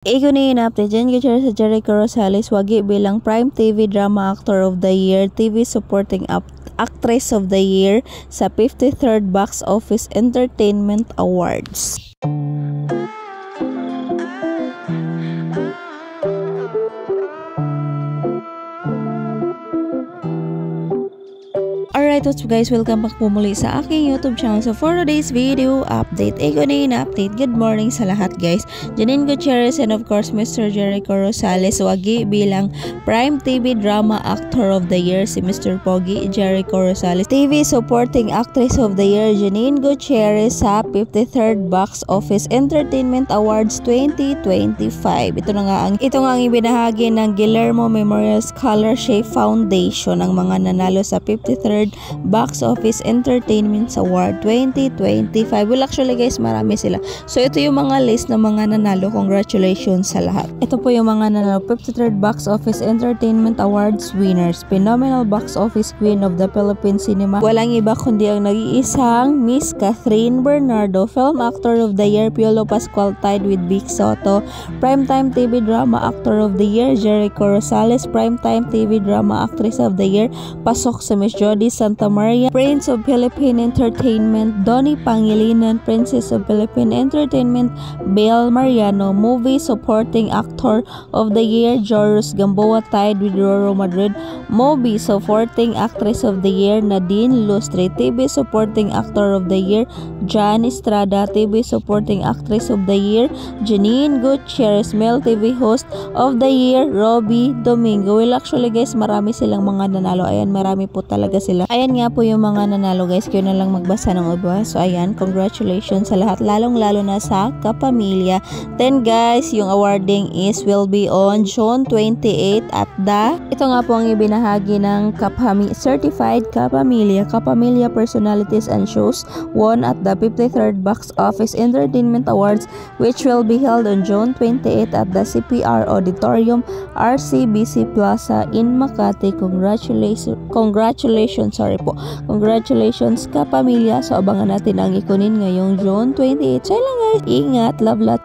Ikunin update dyan sa Jericho Rosales wagi bilang Prime TV Drama Actor of the Year, TV Supporting Actress of the Year sa 53rd Box Office Entertainment Awards. Alright, what's up guys? Welcome back po muli sa aking YouTube channel. So for today's video update, ikunin update. Good morning sa lahat guys. Janine Gutierrez and of course Mr. Jericho Rosales wagi bilang Prime TV Drama Actor of the Year si Mr. Pogi Jericho Rosales. TV Supporting Actress of the Year Janine Gutierrez sa 53rd Box Office Entertainment Awards 2025. Ito nga ang ibinahagi ng Guillermo Memorial Scholarship Foundation ang mga nanalo sa 53rd Box Office Entertainment Award 2025. Well, actually guys, marami sila. So ito yung mga list ng mga nanalo. Congratulations sa lahat. Ito po yung mga nanalo. 53rd Box Office Entertainment Awards winners. Phenomenal Box Office Queen of the Philippine Cinema. Walang iba kundi ang nag-iisang Miss Catherine Bernardo. Film Actor of the Year Piolo Pascual tied with Vic Soto. Primetime TV Drama Actor of the Year Jericho Rosales. Primetime TV Drama Actress of the Year pasok sa Miss Jody Santa Maria. Prince of Philippine Entertainment Donnie Pangilinan. Princess of Philippine Entertainment Belle Mariano. Movie Supporting Actor of the Year Joros Gamboa tied with Roro Madrid. Movie Supporting Actress of the Year Nadine Lustre. TV Supporting Actor of the Year Jan Estrada. TV Supporting Actress of the Year Janine Gutierrez. Male TV Host of the Year Robbie Domingo. Well, actually guys, marami silang mga nanalo. Ayan, marami po talaga sila. Ayan nga po yung mga nanalo guys. Kayo na lang magbasa ng iba. So ayan, congratulations sa lahat. Lalong-lalo na sa kapamilya. Then guys, yung awarding will be on June 28 at ito nga po ang ibinahagi ng Certified Kapamilya Personalities and Shows won at the 53rd Box Office Entertainment Awards, which will be held on June 28 at the CPR Auditorium, RCBC Plaza in Makati. Congratulations kapamilya. So abangan natin ang ikunin ngayong June 28. So lang guys, ingat, love lot.